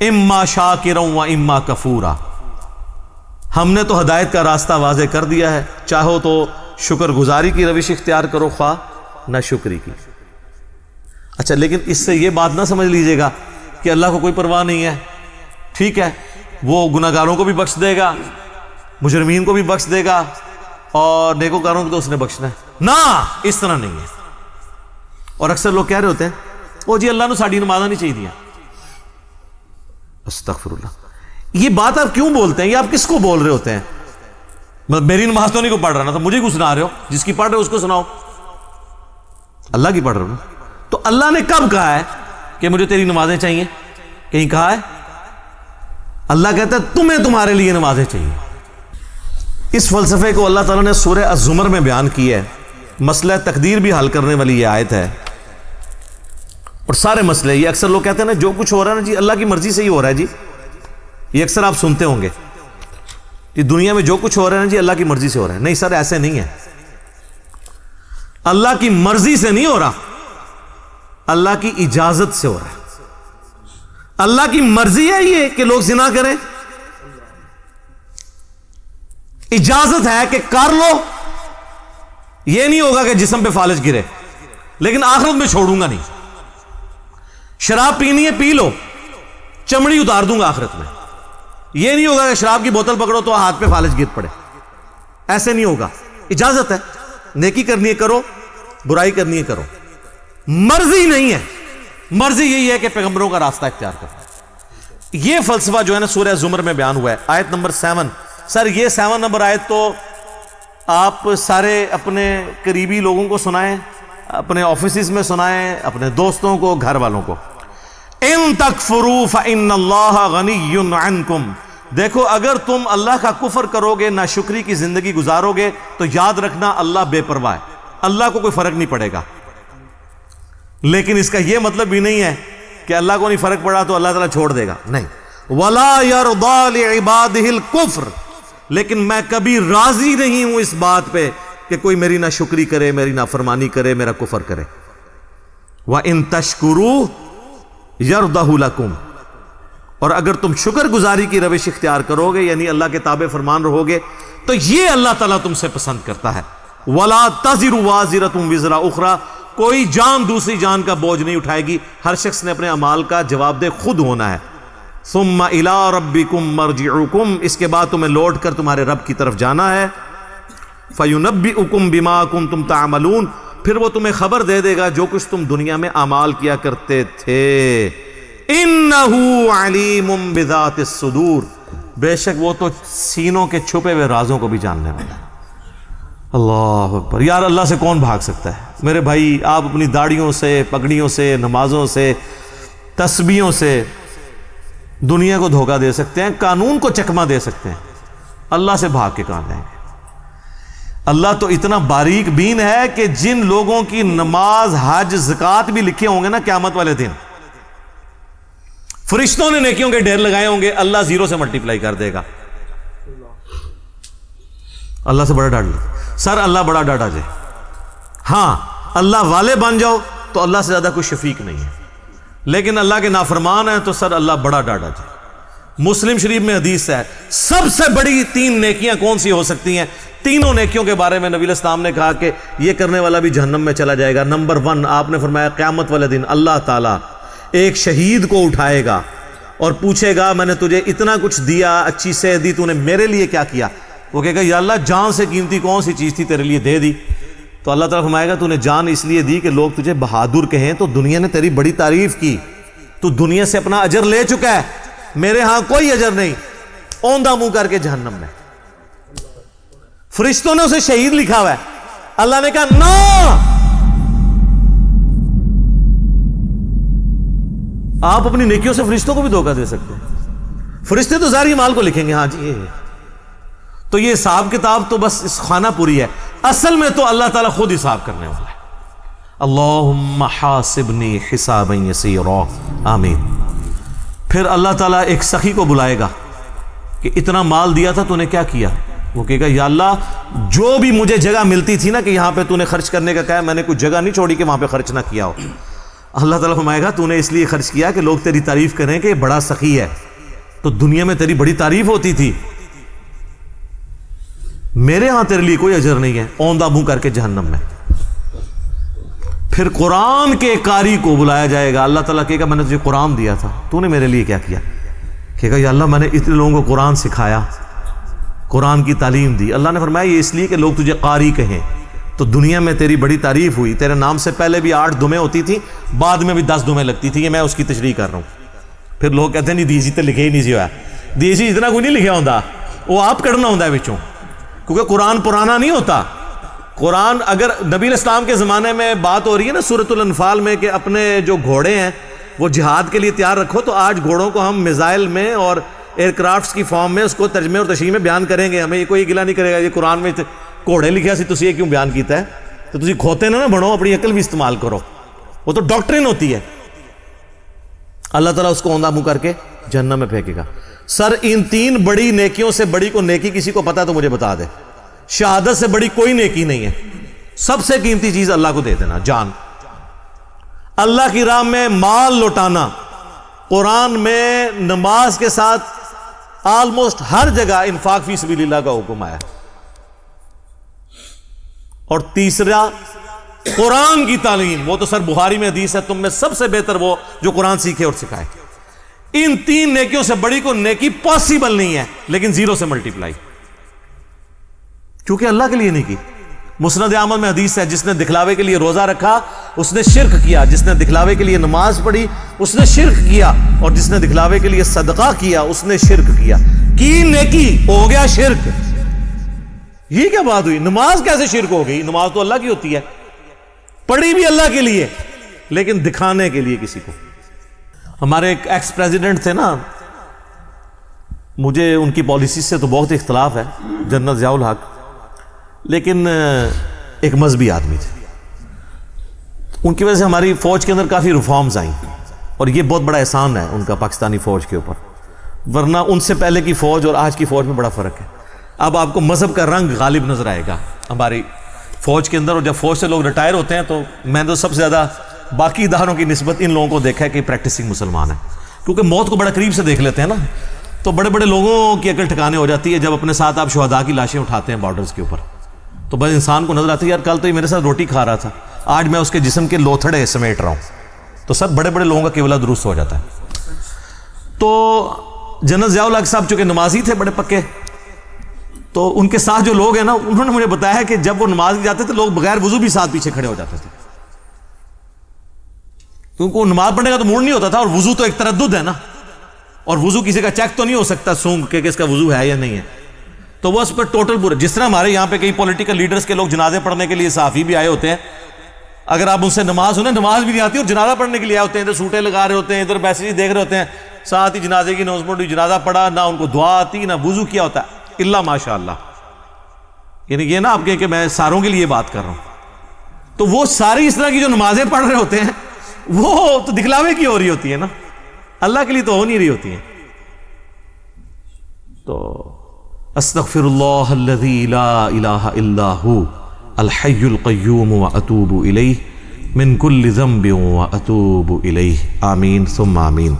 اما شاکرا و اما کفورا، ہم نے تو ہدایت کا راستہ واضح کر دیا ہے، چاہو تو شکر گزاری کی روش اختیار کرو، خواہ نہ شکری کی۔ اچھا، لیکن اس سے یہ بات نہ سمجھ لیجئے گا کہ اللہ کو کوئی پرواہ نہیں ہے، ٹھیک ہے وہ گناہگاروں کو بھی بخش دے گا، مجرمین کو بھی بخش دے گا، اور نیکوکاروں کو تو اس نے بخشنا ہے۔ نہ، اس طرح نہیں ہے۔ اور اکثر لوگ کہہ رہے ہوتے ہیں او جی اللہ نے ساڑی نمازاں نہیں چاہیے دیا۔ استغفر اللہ، یہ بات آپ کیوں بولتے ہیں؟ یہ آپ کس کو بول رہے ہوتے ہیں؟ میری نماز تو نہیں کو پڑھ رہا نا، تو مجھے کیوں سنا رہے ہو؟ جس کی پڑھ رہے ہو اس کو سناؤ، اللہ کی پڑھ رہے ہو نا۔ تو اللہ نے کب کہا ہے کہ مجھے تیری نمازیں چاہیے؟ کہیں کہا ہے؟ اللہ کہتا ہے تمہیں تمہارے لیے نمازیں چاہیے۔ اس فلسفے کو اللہ تعالیٰ نے سورہ الزمر میں بیان کیا ہے۔ مسئلہ تقدیر بھی حل کرنے والی یہ آیت ہے، اور سارے مسئلے، یہ اکثر لوگ کہتے ہیں نا جو کچھ ہو رہا ہے نا جی اللہ کی مرضی سے ہی ہو رہا ہے جی، یہ اکثر آپ سنتے ہوں گے کہ دنیا میں جو کچھ ہو رہا ہے نا جی اللہ کی مرضی سے ہو رہا ہے۔ نہیں سر، ایسے نہیں ہے، اللہ کی مرضی سے نہیں ہو رہا، اللہ کی اجازت سے ہو رہا ہے۔ اللہ کی مرضی ہے یہ کہ لوگ زنا کریں، اجازت ہے کہ کر لو، یہ نہیں ہوگا کہ جسم پہ فالج گرے، لیکن آخرت میں چھوڑوں گا نہیں۔ شراب پینی ہے پی لو، چمڑی اتار دوں گا آخرت میں، یہ نہیں ہوگا کہ شراب کی بوتل پکڑو تو ہاتھ پہ فالج گر پڑے، ایسے نہیں ہوگا۔ اجازت ہے، نیکی کرنی ہے کرو، برائی کرنی ہے کرو، مرضی نہیں ہے۔ مرضی یہی ہے کہ پیغمبروں کا راستہ اختیار کرو۔ یہ فلسفہ جو ہے نا سورہ زمر میں بیان ہوا ہے، آیت نمبر 7۔ سر یہ 7 نمبر آیت تو آپ سارے اپنے قریبی لوگوں کو سنائیں، اپنے آفیسز میں سنائیں، اپنے دوستوں کو، گھر والوں کو۔ ان تکفروا فإن اللہ غنی عنکم، دیکھو اگر تم اللہ کا کفر کرو گے، ناشکری کی زندگی گزارو گے، تو یاد رکھنا اللہ بے پرواہ ہے، اللہ کو کوئی فرق نہیں پڑے گا۔ لیکن اس کا یہ مطلب بھی نہیں ہے کہ اللہ کو نہیں فرق پڑا تو اللہ تعالیٰ چھوڑ دے گا، نہیں۔ وَلَا يَرْضَى لِعِبَادِهِ الْكُفْرِ، لیکن میں کبھی راضی نہیں ہوں اس بات پہ کہ کوئی میری ناشکری کرے، میری نافرمانی کرے، میرا کفر کرے۔ وَإِن تَشْكُرُوا يَرْضَهُ لَكُمْ، اور اگر تم شکر گزاری کی روش اختیار کرو گے، یعنی اللہ کے تابع فرمان رہو گے، تو یہ اللہ تعالیٰ تم سے پسند کرتا ہے۔ وَلَا تَزِرُ وَازِرَةٌ وِزْرَ أُخْرَى، کوئی جان دوسری جان کا بوجھ نہیں اٹھائے گی، ہر شخص نے اپنے اعمال کا جواب دہ خود ہونا ہے۔ ثم الى ربکم مرجعکم، اس کے بعد تمہیں لوٹ کر تمہارے رب کی طرف جانا ہے۔ فینبئکم بما کنتم تعملون، پھر وہ تمہیں خبر دے دے گا جو کچھ تم دنیا میں اعمال کیا کرتے تھے۔ انہ علیم بذات الصدور، بے شک وہ تو سینوں کے چھپے ہوئے رازوں کو بھی جاننے والا ہے۔ اللہ اکبر، یار اللہ سے کون بھاگ سکتا ہے؟ میرے بھائی، آپ اپنی داڑھیوں سے، پگڑیوں سے، نمازوں سے، تسبیحوں سے دنیا کو دھوکہ دے سکتے ہیں، قانون کو چکمہ دے سکتے ہیں، اللہ سے بھاگ کے کہاں جائیں گے؟ اللہ تو اتنا باریک بین ہے کہ جن لوگوں کی نماز، حج، زکوٰۃ بھی لکھے ہوں گے نا قیامت والے دن، فرشتوں نے نیکیوں کے ڈھیر لگائے ہوں گے، اللہ 0 سے ملٹیپلائی کر دے گا۔ اللہ سے بڑا ڈر لو سر، اللہ بڑا ڈاٹا جائے۔ ہاں اللہ والے بن جاؤ تو اللہ سے زیادہ کوئی شفیق نہیں ہے، لیکن اللہ کے نافرمان ہیں تو سر اللہ بڑا ڈاٹا جائے۔ مسلم شریف میں حدیث ہے، سب سے بڑی 3 نیکیاں کون سی ہو سکتی ہیں؟ تینوں نیکیوں کے بارے میں نبی علیہ السلام نے کہا کہ یہ کرنے والا بھی جہنم میں چلا جائے گا۔ نمبر 1 آپ نے فرمایا قیامت والے دن اللہ تعالیٰ ایک شہید کو اٹھائے گا اور پوچھے گا میں نے تجھے اتنا کچھ دیا، اچھی صحت دی، تو نے میرے لیے کیا کیا؟ وہ کہے گا یا اللہ جان سے قیمتی کون سی چیز تھی تیرے لیے دے دی؟ تو اللہ تعالیٰ فرمائے گا تو نے جان اس لیے دی کہ لوگ تجھے بہادر کہیں، تو دنیا نے تیری بڑی تعریف کی، تو دنیا سے اپنا اجر لے چکا ہے، میرے ہاں کوئی اجر نہیں، اوندھا منہ کر کے جہنم میں۔ فرشتوں نے اسے شہید لکھا ہوا ہے، اللہ نے کہا نا، آپ اپنی نیکیوں سے فرشتوں کو بھی دھوکہ دے سکتے ہیں، فرشتے تو ظاہری مال کو لکھیں گے، ہاں جی تو یہ حساب کتاب تو بس اس خانہ پوری ہے، اصل میں تو اللہ تعالیٰ خود حساب کرنے والا ہے۔ اللہم حاسبنی حسابا یسیرا، آمین۔ پھر اللہ تعالیٰ ایک سخی کو بلائے گا کہ اتنا مال دیا تھا تو نے کیا کیا؟ وہ کہے گا یا اللہ جو بھی مجھے جگہ ملتی تھی نا کہ یہاں پہ تو نے خرچ کرنے کا کہا، میں نے کوئی جگہ نہیں چھوڑی کہ وہاں پہ خرچ نہ کیا ہو۔ اللہ تعالیٰ فرمائے گا تو نے اس لیے خرچ کیا کہ لوگ تیری تعریف کریں کہ یہ بڑا سخی ہے، تو دنیا میں تیری بڑی تعریف ہوتی تھی، میرے ہاں تیرے لیے کوئی اجر نہیں ہے، اوندھا منہ کر کے جہنم میں۔ پھر قرآن کے قاری کو بلایا جائے گا، اللہ تعالیٰ کہے گا میں نے تجھے قرآن دیا تھا، تو نے میرے لیے کیا کیا؟ کہے گا یا اللہ میں نے اتنے لوگوں کو قرآن سکھایا، قرآن کی تعلیم دی۔ اللہ نے فرمایا یہ اس لیے کہ لوگ تجھے قاری کہیں، تو دنیا میں تیری بڑی تعریف ہوئی، تیرے نام سے پہلے بھی 8 دمیں ہوتی تھی، بعد میں بھی 10 دمیں لگتی تھی، کہ میں اس کی تشریح کر رہا ہوں۔ پھر لوگ کہتے ہیں نہیں دیسی تو لکھے ہی نہیں سی ہوا، دیسی اتنا کوئی نہیں لکھا ہوتا، وہ آپ کرنا ہوتا ہے بچوں، کیونکہ قرآن پرانا نہیں ہوتا۔ قرآن اگر نبی الاسلام کے زمانے میں بات ہو رہی ہے نا سورۃ الانفال میں کہ اپنے جو گھوڑے ہیں وہ جہاد کے لیے تیار رکھو، تو آج گھوڑوں کو ہم میزائل میں اور ایئر کرافٹس کی فارم میں اس کو ترجمے اور تشریح میں بیان کریں گے، ہمیں یہ کوئی گلا نہیں کرے گا یہ قرآن میں گھوڑے لکھا سی تسی یہ کیوں بیان کیتا ہے؟ تو تسی کھوتے نہ بنو، اپنی عقل بھی استعمال کرو، وہ تو ڈاکٹرن ہوتی ہے۔ اللہ تعالیٰ اس کو اوندھا منہ کر کے جہنم میں پھینکے گا۔ سر ان 3 بڑی نیکیوں سے بڑی کو نیکی کسی کو پتا تو مجھے بتا دے۔ شہادت سے بڑی کوئی نیکی نہیں ہے، سب سے قیمتی چیز اللہ کو دے دینا، جان۔ اللہ کی راہ میں مال لوٹانا، قرآن میں نماز کے ساتھ آلموسٹ ہر جگہ انفاق فی سبیل اللہ کا حکم آیا۔ اور تیسرا قرآن کی تعلیم، وہ تو سر بخاری میں حدیث ہے تم میں سب سے بہتر وہ جو قرآن سیکھے اور سکھائے۔ ان 3 نیکیوں سے بڑی کو نیکی پاسبل نہیں ہے، لیکن 0 سے ملٹیپلائی، کیونکہ اللہ کے لیے نہیں کی۔ مسند احمد میں حدیث ہے جس نے دکھلاوے کے لیے روزہ رکھا اس نے شرک کیا، جس نے دکھلاوے کے لیے نماز پڑھی اس نے شرک کیا، اور جس نے دکھلاوے کے لیے صدقہ کیا اس نے شرک کیا۔ کی نیکی ہو گیا شرک۔ یہ کیا بات ہوئی؟ نماز کیسے شرک ہو گئی؟ نماز تو اللہ کی ہوتی ہے، پڑھی بھی اللہ کے لیے لیکن دکھانے کے لیے کسی کو۔ ہمارے ایک ایکس پریزیڈنٹ تھے نا، مجھے ان کی پالیسی سے تو بہت اختلاف ہے، جنرل ضیاء الحق، لیکن ایک مذہبی آدمی تھے۔ ان کی وجہ سے ہماری فوج کے اندر کافی ریفارمز آئیں، اور یہ بہت بڑا احسان ہے ان کا پاکستانی فوج کے اوپر، ورنہ ان سے پہلے کی فوج اور آج کی فوج میں بڑا فرق ہے۔ اب آپ کو مذہب کا رنگ غالب نظر آئے گا ہماری فوج کے اندر، اور جب فوج سے لوگ ریٹائر ہوتے ہیں تو میں تو سب سے زیادہ باقی اداروں کی نسبت ان لوگوں کو دیکھا ہے کہ پریکٹسنگ مسلمان ہیں، کیونکہ موت کو بڑا قریب سے دیکھ لیتے ہیں نا، تو بڑے بڑے لوگوں کی عقل ٹھکانے ہو جاتی ہے جب اپنے ساتھ آپ شہداء کی لاشیں اٹھاتے ہیں بارڈرز کے اوپر، تو بس انسان کو نظر آتی ہے یار کل تو یہ میرے ساتھ روٹی کھا رہا تھا، آج میں اس کے جسم کے لوتھڑے سمیٹ رہا ہوں، تو سب بڑے بڑے لوگوں کا قبلہ درست ہو جاتا ہے۔ تو جنرل ضیاء الحق صاحب چونکہ نمازی تھے بڑے پکے، تو ان کے ساتھ جو لوگ ہیں نا انہوں نے مجھے بتایا کہ جب وہ نماز جاتے تھے لوگ بغیر وضو بھی ساتھ پیچھے کھڑے ہو جاتے تھے، کیونکہ وہ نماز پڑھنے کا تو موڈ نہیں ہوتا تھا، اور وضو تو ایک تردد ہے نا، اور وضو کسی کا چیک تو نہیں ہو سکتا سونگ کہ اس کا وضو ہے یا نہیں ہے، تو وہ اس پر ٹوٹل پورے، جس طرح ہمارے یہاں پہ کئی پولیٹیکل لیڈرز کے لوگ جنازے پڑھنے کے لیے صحافی بھی آئے ہوتے ہیں، اگر آپ ان سے نماز انہیں نماز بھی نہیں آتی اور جنازہ پڑھنے کے لیے آئے ہوتے ہیں، ادھر سوٹیں لگا رہے ہوتے ہیں، ادھر میسیج دیکھ رہے ہوتے ہیں، ساتھ ہی جنازے کی اناؤنسمنٹ ہوئی، جنازہ پڑھا، نہ ان کو دعا آتی نہ وضو کیا ہوتا ہے، الا ماشاء اللہ، یعنی یہ نا آپ کہیں کہ میں ساروں کے لیے بات کر رہا ہوں، تو وہ ساری اس طرح کی جو نمازیں پڑھ رہے ہوتے ہیں وہ تو دکھلاوے کی ہو رہی ہوتی ہے نا، اللہ کے لیے تو ہو نہیں رہی ہوتی ہیں۔ تو استغفر اللہ الذی لا الہ الا ہو الحی القیوم واتوب الیہ من کل ذنب واتوب الیہ، آمین ثم آمین۔